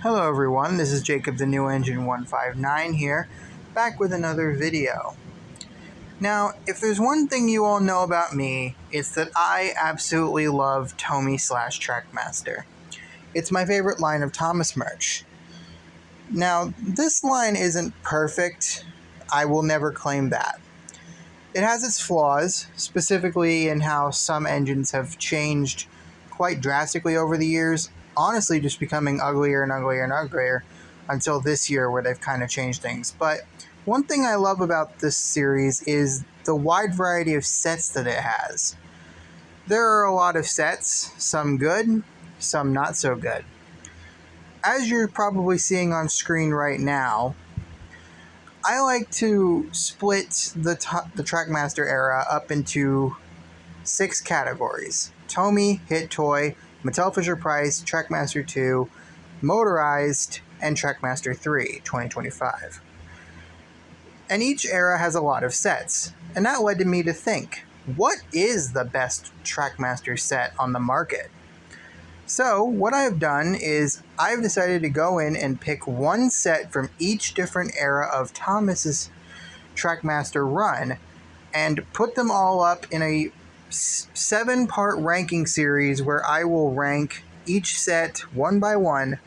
Hello everyone, this is Jacob the New Engine 159 here, back with another video. Now, if there's one thing you all know about me, it's that I absolutely love Tomy/Trackmaster. It's my favorite line of Thomas merch. Now, this line isn't perfect. I will never claim that. It has its flaws, specifically in how some engines have changed quite drastically over the years, honestly just becoming uglier and uglier and uglier until this year where they've kind of changed things. But one thing I love about this series is the wide variety of sets that it has. There are a lot of sets, some good, some not so good. As you're probably seeing on screen right now, I like to split the Trackmaster era up into 6 categories: Tomy, Hit Toy, Mattel Fisher-Price, Trackmaster 2, Motorized, and Trackmaster 3, 2025. And each era has a lot of sets, and that led me to think, what is the best Trackmaster set on the market? So, what I've done is I've decided to go in and pick one set from each different era of Thomas's Trackmaster run and put them all up in a 7-part ranking series where I will rank each set one by one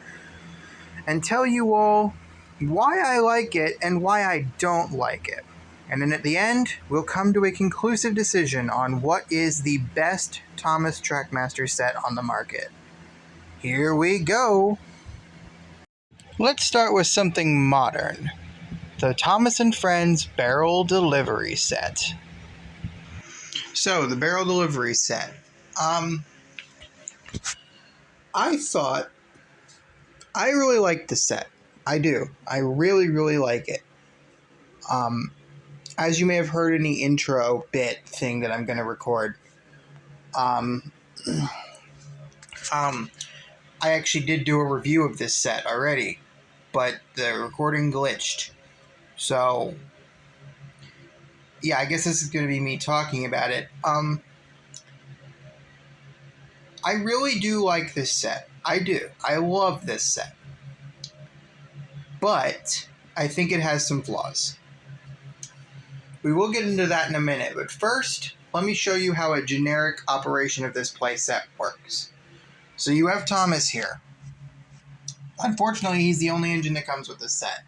and tell you all why I like it and why I don't like it. And then at the end, we'll come to a conclusive decision on what is the best Thomas Trackmaster set on the market. Here we go! Let's start with something modern. The Thomas & Friends Barrel Delivery Set. So, the Barrel Delivery Set. I really like the set. I do. I really, really like it. As you may have heard in the intro bit thing that I'm going to record, I actually did do a review of this set already, but the recording glitched. So, yeah, I guess this is going to be me talking about it. I really do like this set. I do. I love this set. But I think it has some flaws. We will get into that in a minute, but first, let me show you how a generic operation of this playset works. So you have Thomas here. Unfortunately, he's the only engine that comes with this set.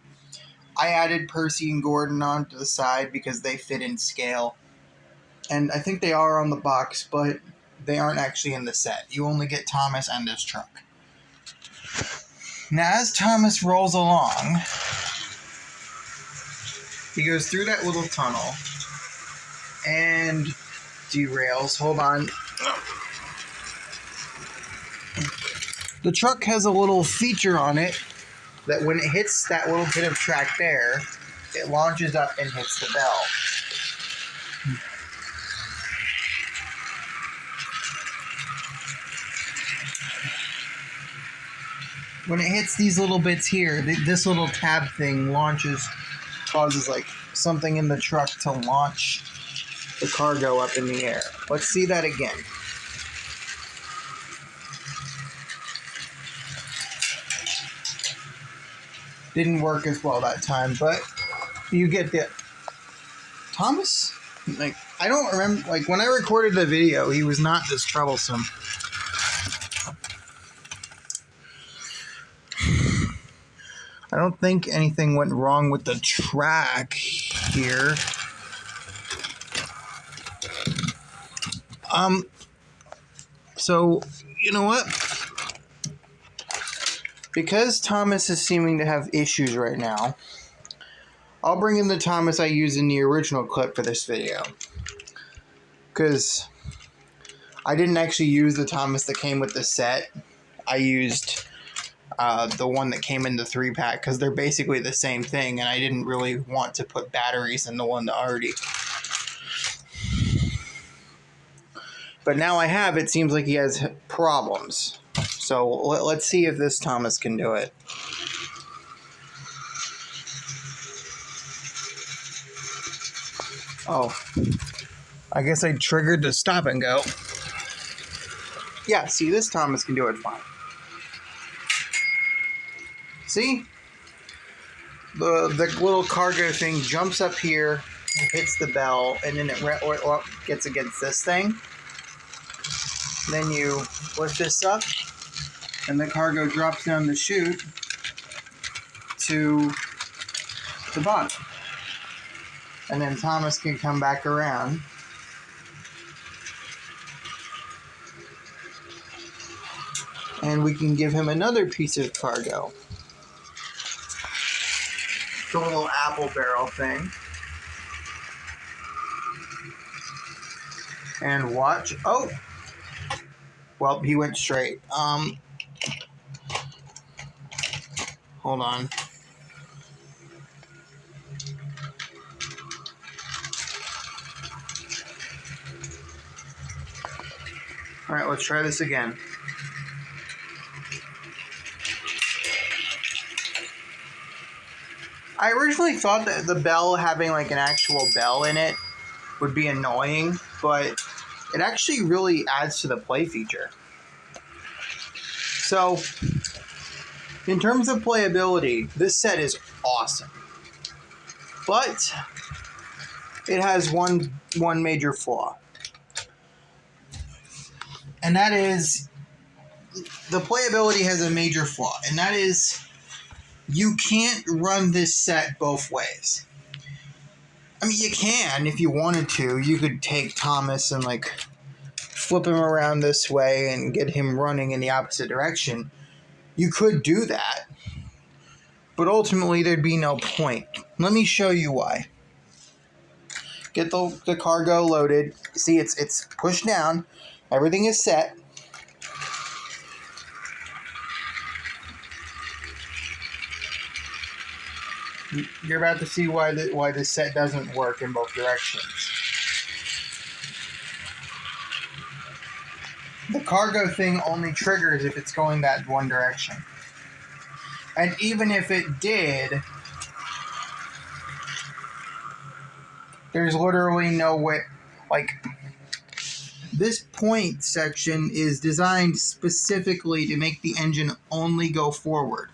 I added Percy and Gordon onto the side because they fit in scale. And I think they are on the box, but they aren't actually in the set. You only get Thomas and his truck. Now, as Thomas rolls along, he goes through that little tunnel and derails. Hold on. The truck has a little feature on it that when it hits that little bit of track there, it launches up and hits the bell. When it hits these little bits here, this little tab thing causes like something in the truck to launch the cargo up in the air. Let's see that again. Didn't work as well that time, but you get the Thomas. Like, I don't remember. Like, when I recorded the video, he was not this troublesome. I don't think anything went wrong with the track here. So, you know what? Because Thomas is seeming to have issues right now, I'll bring in the Thomas I used in the original clip for this video. Because I didn't actually use the Thomas that came with the set. I used the one that came in the 3-pack because they're basically the same thing, and I didn't really want to put batteries in the one that already. But now I have, it seems like he has problems. So let's see if this Thomas can do it. Oh, I guess I triggered the stop and go. Yeah, see, this Thomas can do it fine. See? The little cargo thing jumps up here, hits the bell, and then it gets against this thing. Then you lift this up, and the cargo drops down the chute to the bottom. And then Thomas can come back around. And we can give him another piece of cargo. The little apple barrel thing. And watch. Oh! Well, he went straight. Hold on. Alright, let's try this again. I originally thought that the bell having like an actual bell in it would be annoying, but it actually really adds to the play feature. So, in terms of playability, this set is awesome. But it has one major flaw. And that is, the playability has a major flaw, and that is, you can't run this set both ways. I mean, you can if you wanted to. You could take Thomas and, like, flip him around this way and get him running in the opposite direction. You could do that. But ultimately, there'd be no point. Let me show you why. Get the cargo loaded. See, it's pushed down. Everything is set. You're about to see why this set doesn't work in both directions. The cargo thing only triggers if it's going that one direction. And even if it did, there's literally no way. Like, this point section is designed specifically to make the engine only go forward.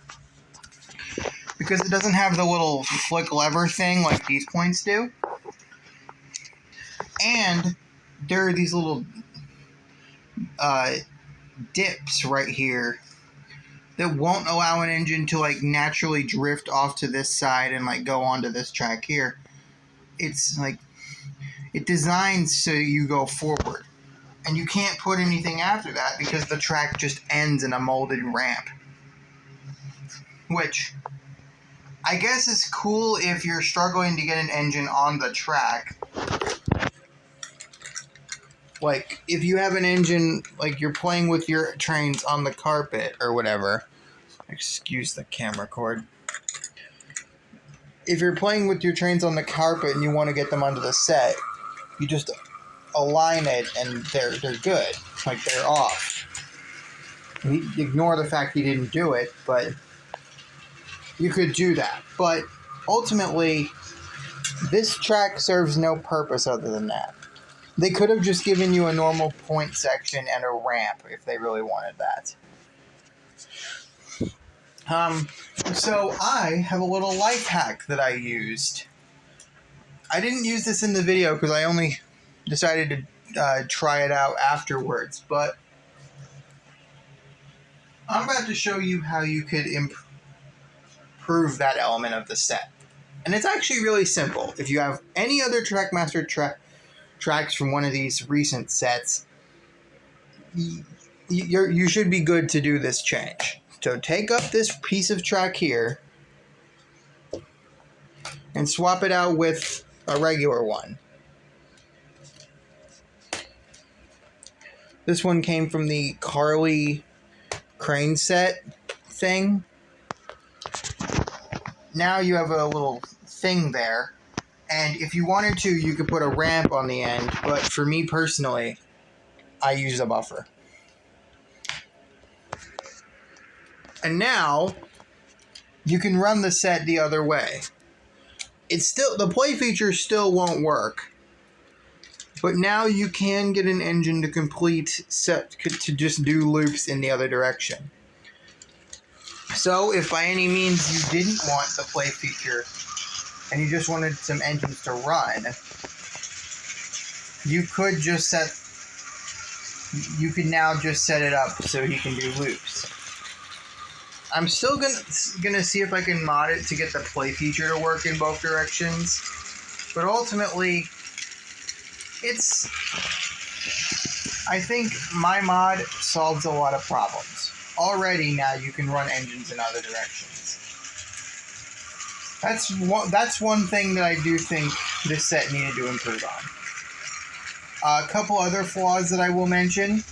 Because it doesn't have the little flick lever thing like these points do. And there are these little dips right here that won't allow an engine to like naturally drift off to this side and like go onto this track here. It's like, it designs so you go forward. And you can't put anything after that because the track just ends in a molded ramp. Which, I guess is cool if you're struggling to get an engine on the track. Like, if you have an engine, like you're playing with your trains on the carpet or whatever. Excuse the camera cord. If you're playing with your trains on the carpet and you want to get them onto the set, you just align it and they're good. Like, they're off. Ignore the fact you didn't do it, but you could do that. But ultimately, this track serves no purpose other than that. They could have just given you a normal point section and a ramp if they really wanted that. So I have a little life hack that I used. I didn't use this in the video because I only decided to try it out afterwards, but I'm about to show you how you could improve that element of the set. And it's actually really simple. If you have any other Trackmaster tracks from one of these recent sets, you should be good to do this change. So take up this piece of track here and swap it out with a regular one. This one came from the Carly crane set thing. Now you have a little thing there, and if you wanted to, you could put a ramp on the end, but for me personally, I use a buffer. And now, you can run the set the other way. It's still, the play feature still won't work, but now you can get an engine to just do loops in the other direction. So if by any means you didn't want the play feature and you just wanted some engines to run, you could now just set it up so he can do loops. I'm still gonna see if I can mod it to get the play feature to work in both directions, but ultimately, I think my mod solves a lot of problems. Already now you can run engines in other directions. That's one thing that I do think this set needed to improve on. A couple other flaws that I will mention.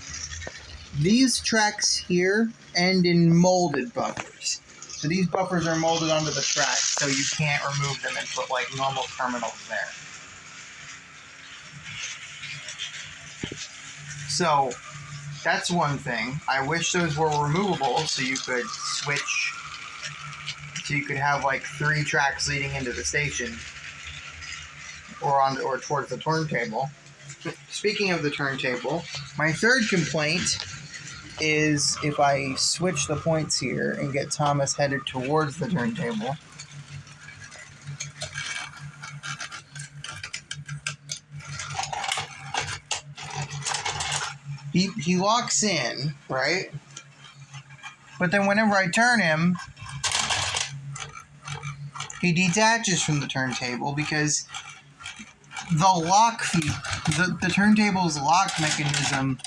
These tracks here end in molded buffers. So these buffers are molded onto the track, so you can't remove them and put like normal terminals there. So that's one thing. I wish those were removable so you could switch, so you could have like 3 tracks leading into the station or towards the turntable. Speaking of the turntable, my third complaint is if I switch the points here and get Thomas headed towards the turntable, he locks in, right? But then whenever I turn him, he detaches from the turntable because the turntable's lock mechanism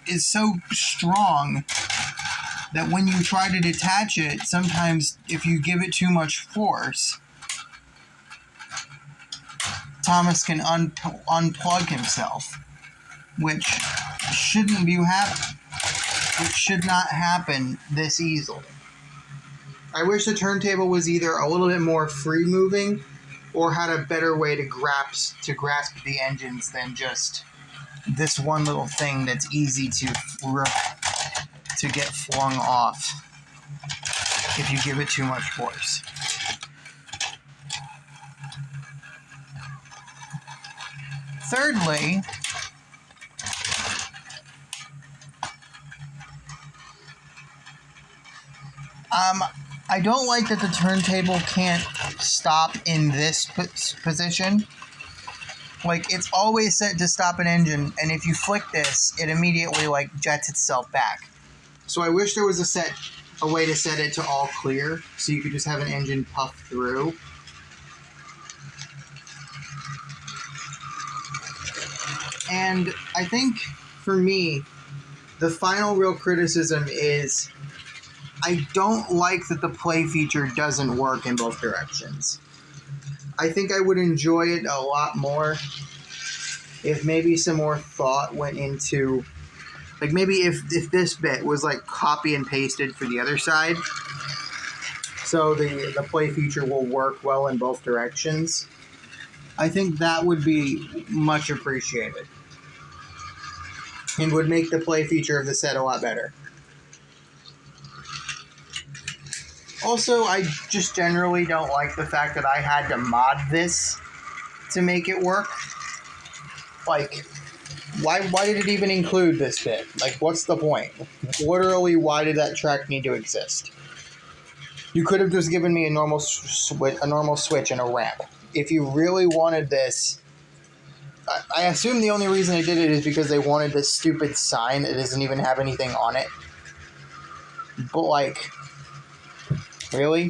is so strong that when you try to detach it, sometimes if you give it too much force, Thomas can unplug himself, which shouldn't be happening. It should not happen this easily. I wish the turntable was either a little bit more free moving or had a better way to grasp the engines than just this one little thing that's easy to get flung off if you give it too much force. Thirdly, I don't like that the turntable can't stop in this position. Like, it's always set to stop an engine, and if you flick this, it immediately, like, jets itself back. So I wish there was a way to set it to all clear, so you could just have an engine puff through. And I think, for me, the final real criticism is I don't like that the play feature doesn't work in both directions. I think I would enjoy it a lot more if maybe some more thought went into, like, maybe if this bit was like copy and pasted for the other side, so the play feature will work well in both directions. I think that would be much appreciated and would make the play feature of the set a lot better. Also, I just generally don't like the fact that I had to mod this to make it work. Like, why did it even include this bit? Like, what's the point? Literally, why did that track need to exist? You could have just given me a normal switch and a ramp. If you really wanted this, I assume the only reason they did it is because they wanted this stupid sign that doesn't even have anything on it. But, like, really?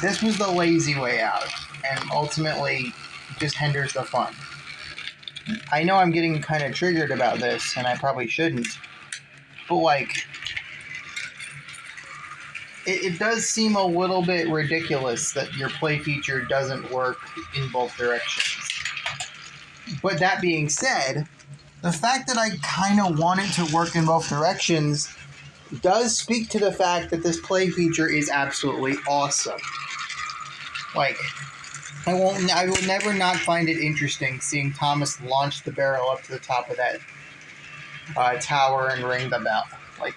This was the lazy way out, and ultimately just hinders the fun. I know I'm getting kind of triggered about this, and I probably shouldn't, but like, it does seem a little bit ridiculous that your play feature doesn't work in both directions. But that being said, the fact that I kind of want it to work in both directions does speak to the fact that this play feature is absolutely awesome. Like, I will never not find it interesting seeing Thomas launch the barrel up to the top of that tower and ring the bell. Like,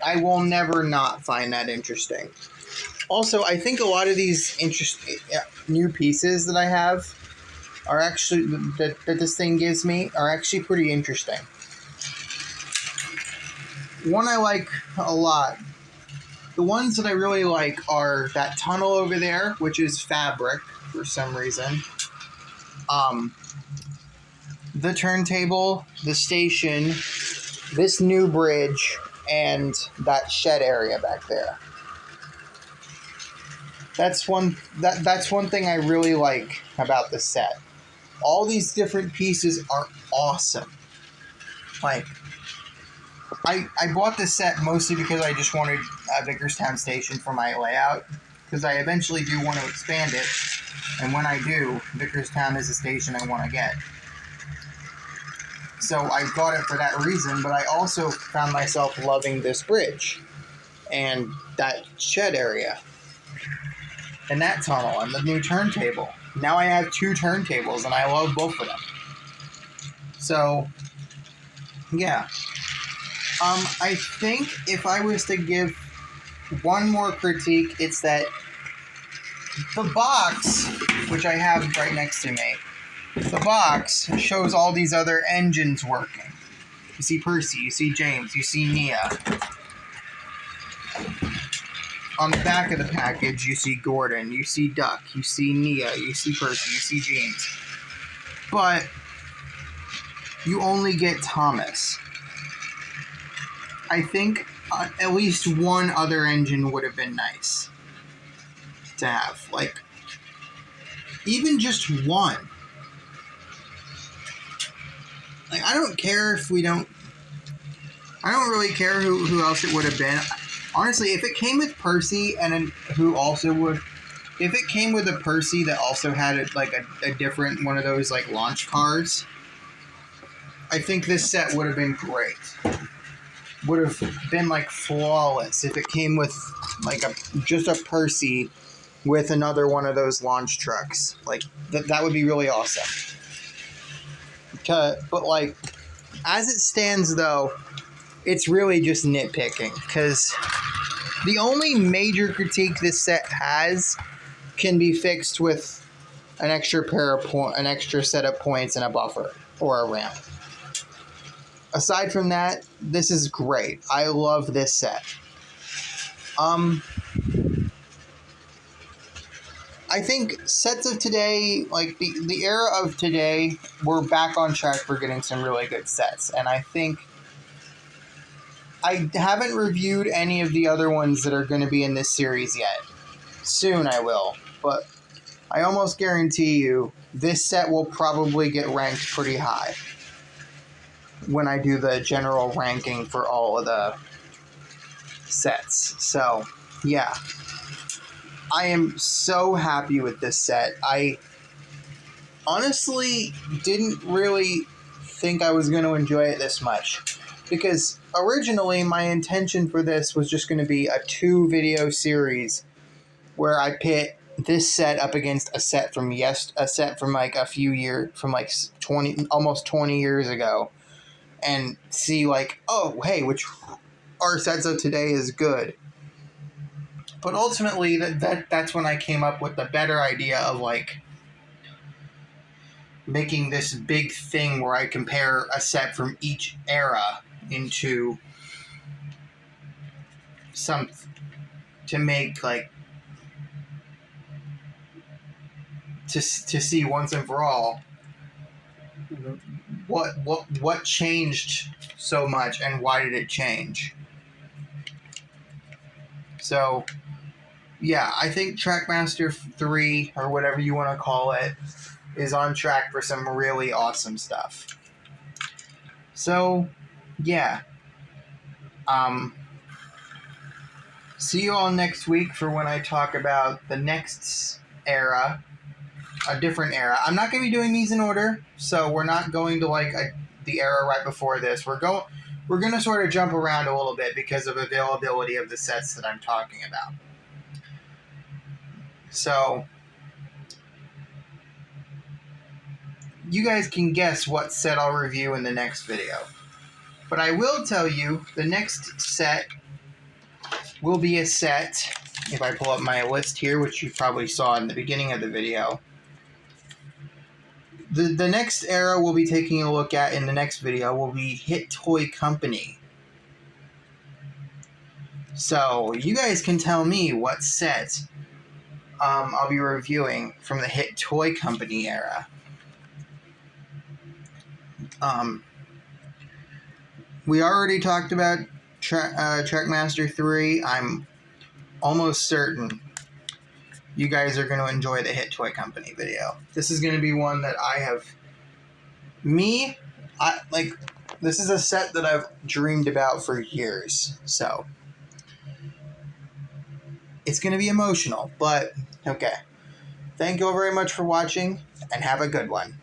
I will never not find that interesting. Also, I think a lot of these new pieces that I have are actually that this thing gives me are actually pretty interesting. one I like a lot. The ones that I really like are that tunnel over there, which is fabric for some reason. The turntable, the station, this new bridge, and that shed area back there. That's one thing I really like about the set. All these different pieces are awesome. Like, I bought this set mostly because I just wanted a Vickerstown station for my layout, because I eventually do want to expand it, and when I do, Vickerstown is a station I want to get. So I got it for that reason, but I also found myself loving this bridge, and that shed area, and that tunnel, and the new turntable. Now I have 2 turntables, and I love both of them. So, yeah. I think if I was to give one more critique, it's that the box, which I have right next to me, the box shows all these other engines working. You see Percy, you see James, you see Nia. On the back of the package, you see Gordon, you see Duck, you see Nia, you see Percy, you see James. But you only get Thomas. I think at least one other engine would have been nice to have. Like, even just one. Like, I don't care if we don't... I don't really care who else it would have been. Honestly, if it came with Percy and who also would... If it came with a Percy that also had a different one of those like launch cars, I think this set would have been great. Would have been like flawless if it came with like just a Percy with another one of those launch trucks. Like that would be really awesome. But like, as it stands though, it's really just nitpicking, because the only major critique this set has can be fixed with an extra set of points and a buffer or a ramp. Aside from that, this is great. I love this set. I think sets of today, like the era of today, we're back on track for getting some really good sets. And I think I haven't reviewed any of the other ones that are going to be in this series yet. Soon I will. But I almost guarantee you this set will probably get ranked pretty high when I do the general ranking for all of the sets. So, yeah. I am so happy with this set. I honestly didn't really think I was going to enjoy it this much, because originally my intention for this was just going to be a 2-video series where I pit this set up against a set from like a few years, from like almost 20 years ago, and see like, oh, hey, which our sets of today is good. But ultimately, that's when I came up with the better idea of like making this big thing where I compare a set from each era into some, to make like, to see once and for all what changed so much and why did it change. So yeah, I think Trackmaster 3, or whatever you want to call it, is on track for some really awesome stuff. So yeah, see you all next week for when I talk about the next era, a different era. I'm not going to be doing these in order, so we're not going to like the era right before this. We're going to sort of jump around a little bit because of availability of the sets that I'm talking about. So you guys can guess what set I'll review in the next video. But I will tell you, the next set will be a set, if I pull up my list here, which you probably saw in the beginning of the video. The next era we'll be taking a look at in the next video will be Hit Toy Company. So you guys can tell me what set I'll be reviewing from the hit toy company era. We already talked about Trackmaster 3. I'm almost certain you guys are going to enjoy the hit toy company video. This is going to be one that this is a set that I've dreamed about for years. So it's going to be emotional, but okay. Thank you all very much for watching, and have a good one.